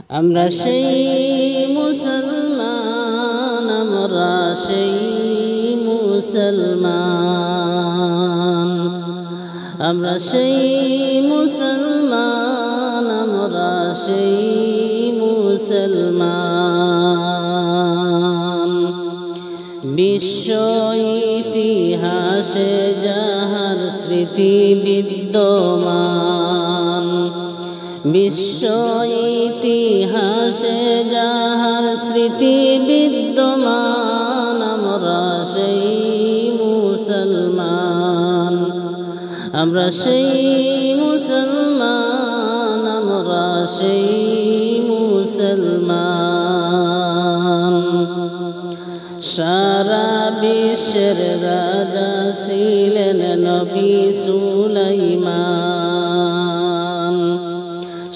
আমরা সেই মুসলমান, আমরা সেই মুসলমান, আমরা সেই মুসলমান, আমরা সেই মুসলমান। বিশ্ব ইতিহাসে যাহার স্মৃতি বিদ্যমান, বিশ্ব ইতিহাসে যাহার স্মৃতি বিদ্যমান, আমরা সেই মুসলমান, আমরা সেই মুসলমান, আমরা সেই মুসলমান। সারা বিশ্বের রাজা ছিলেন নবী সুলাইমান,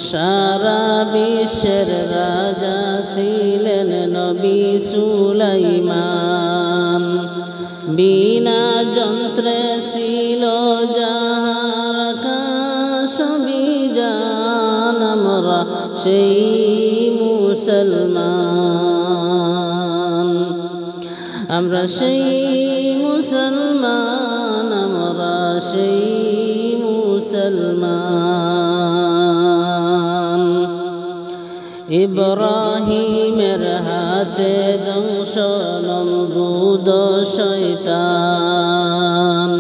সারা বিশ্বের রাজা ছিলেন নবী সুলাইমান। বিনা যন্ত্রে ছিল যাহার আকাশ বিজান, আমরা সেই মুসলমান, আমরা সেই মুসলমান, আমরা সেই মুসলমান। ইব্রাহিমের হাতে ধ্বংস নমরুদ শয়তান,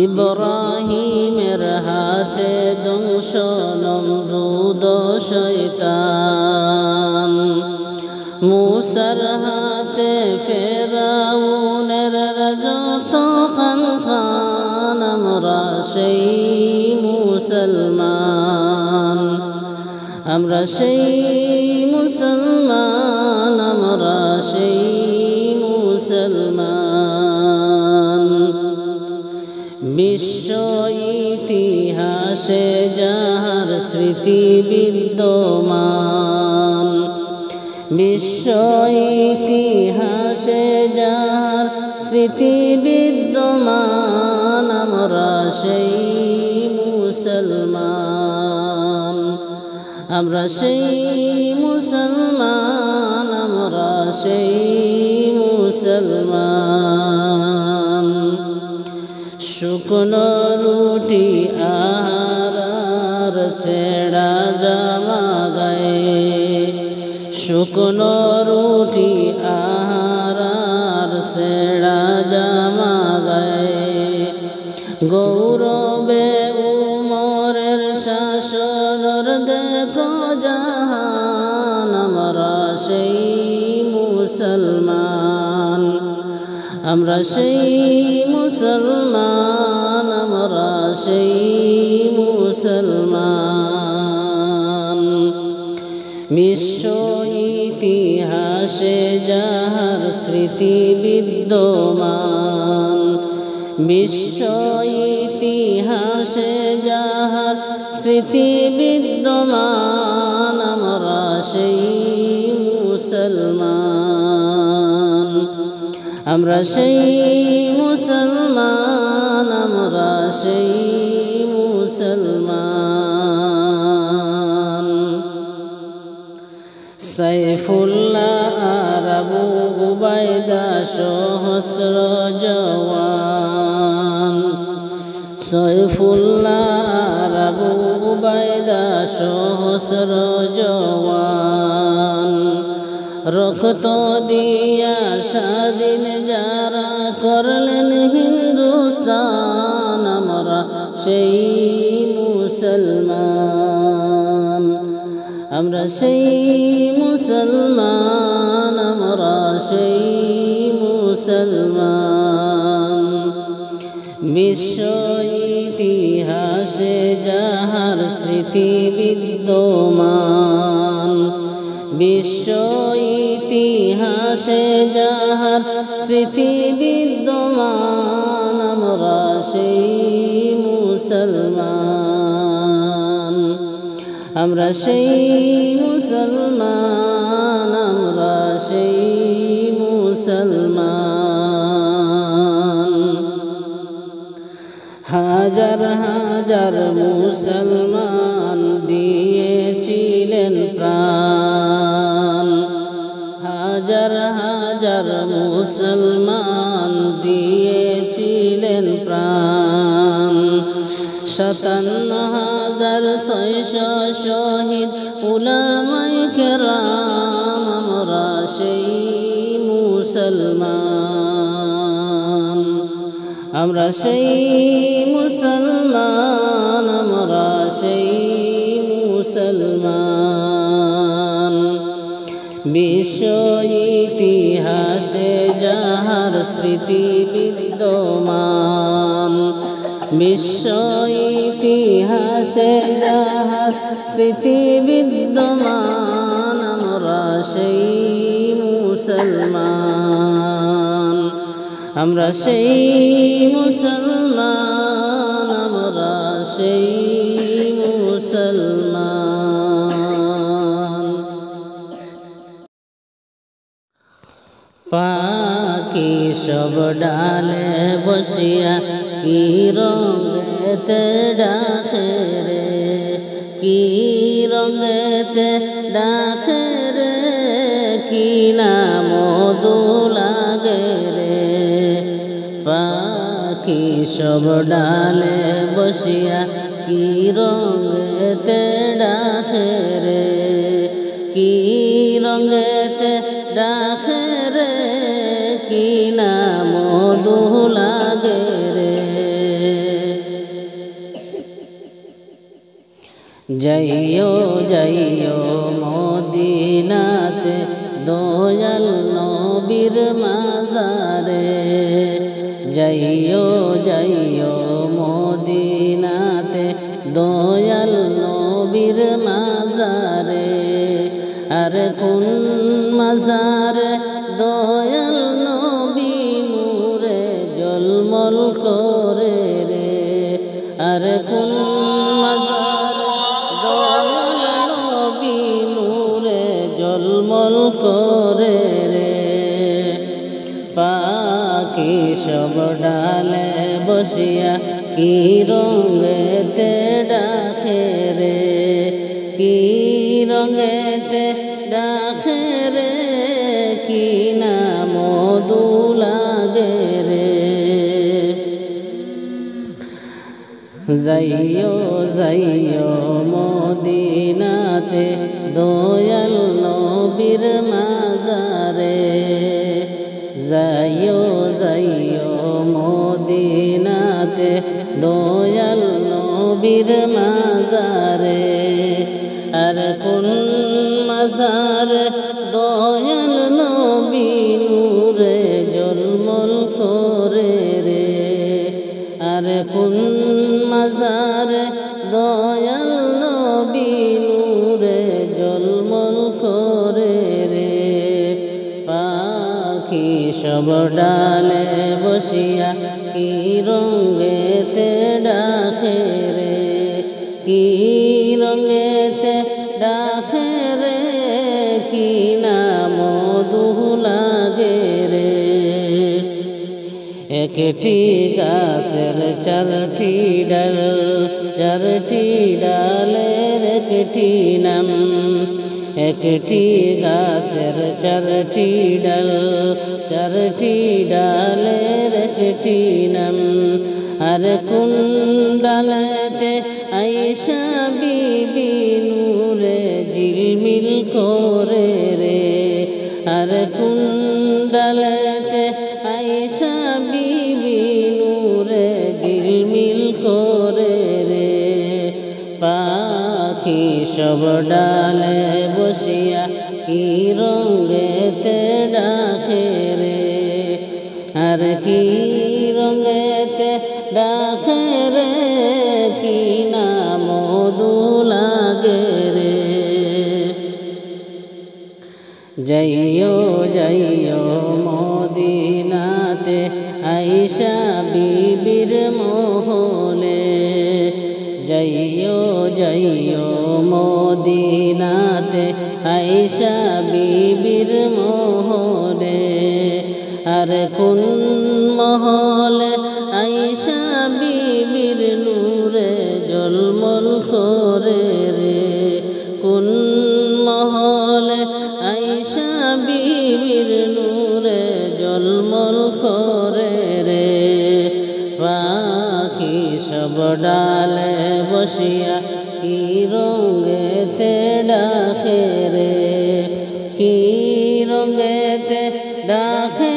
ইব্রাহিমের হাতে ধ্বংস নমরুদ শয়তান। মুসার হাতে ফেরাউনের রাজত্ব খান খান, আমরা সেই মুসলমান, আমরা সেই মুসলমান, আমরা সেই মুসলমান। বিশ্ব ইতিহাসে যাহার স্মৃতি বিদ্যমান, বিশ্ব ইতিহাসে যাহার স্মৃতি বিদ্যমান, আমরা সেই মুসলমান, আমরা সেই মুসলমান, আমরা সেই মুসলমান। শুকনো রুটি আহার ছেঁড়া জামা গায়ে, শুকনো রুটি আহার ছেঁড়া জামা গায়ে। গৌরবে উমরের শাসনের দেখো জাহান, আমরা সেই মুসলমান, আমরা সেই মুসলমান, আমরা সেই মুসলমান। বিশ্ব ইতিহাসে যাহার স্মৃতি বিদ্যমান, বিশ্ব ইতিহাসে যাহার স্মৃতি বিদ্যমান, আমরা সেই মুসলমান, আমরা সেই মুসলমান, আমরা সেই মুসলমান। সাইফুল্লাহ আর আবু উবাইদা সহস্র জওয়ান, সাইফুল্লাহ আর আবু উবাইদা সহস্র জওয়ান। রক্ত দিয়া স্বাধীন যারা করলেন হিন্দুস্তান, আমরা সেই মুসলমান, আমরা সেই মুসলমান, আমরা সেই মুসলমান। বিশ্ব ইতিহাসে যাহার স্মৃতি বিদ্যমান, বিশ্ব ইতিহাসে যাহার স্মৃতি বিদ্যমান, আমরা সেই মুসলমান, আমরা সেই মুসলমান, আমরা সেই মুসলমান। হাজার হাজার মুসলমান দিয়েছিলেন প্রাণ হাজার হাজার মুসলমান দিয়েছিলেন প্রাণ 57,600 শহীদ উলামায়ে কেরাম আমরা সেই মুসলমান আমরা সেই মুসলমান আমরা সেই মুসলমান বিশ্ব ইতিহাসে যাহার স্মৃতি বিদ্যমান বিশ্ব ইতিহাসে যাহার স্মৃতি বিদ্যমান আমরা সেই মুসলমান আমরা সেই মুসলমান আমরা সেই মুসলমান পাখি সব ডালে বসিয়া কি রঙেতে ডাকে রে কি রঙেতে ডাকে রে কি না মধু লাগে রে পাখি সব ডালে বসিয়া কি রঙেতে ডাকে রে কি রঙেতে ডাকে রে কি না মধু লাগে রে যাইও যাইও মদিনাতে দয়াল নবীর মাজারে যাইও যাইও মদিনাতে দয়াল নবীর মাজারে আর কোন মাজারে দয়াল নবী নূরে জলমল করে রে আর কোন মাজারে দয়াল নবী নূরে জলমল করে রে পাখি সব ডালে বসিয়া কি রঙেতে ডাকে রে কি রঙেতে ডাকে রে কি না মধু লাগে রে যাইও যাইও মদিনাতে দয়াল নবীর মাজারে যাইও যাইও মদিনাতে দয়াল নবীর মাজারে আর কোন মাজারে দয়াল নবী নূরে জলমল করে রে আর কোন মাজারে দয়াল নবী নূরে জলমল করে রে পাখি সব ডালে বসিয়া কি রঙেতে ডাকে রে কি রঙেতে ডাকে রে কি না মধু লাগে রে একটি গাছের চারটি ডাল চারটি ডালের একটি নাম একটি গাছের চারটি ডাল চারটি ডালের একটি নাম আর কোন ডালেতে আয়েশা বিবি নূরে ঝিলমিল করে রে আর কোন ডালেতে আয়েশা বিবি নূরে ঝিলমিল করে রে পাখি সব ডালে বসিয়া কি রঙেতে ডাকে রে আর কি রঙেতে ডাকে রে কি না মধু লাগে রে যাইও যাইও মদিনাতে আয়েশা বিবির মহলে যাইও যাইও মদিনাতে আয়েশা বিবির মহলে আর কোন মহলে আয়েশা বিবির নূরে জলমল করে রে কোন ডালে বসিয়া কি রঙেতে ডাকে রে, কি রঙেতে ডাকে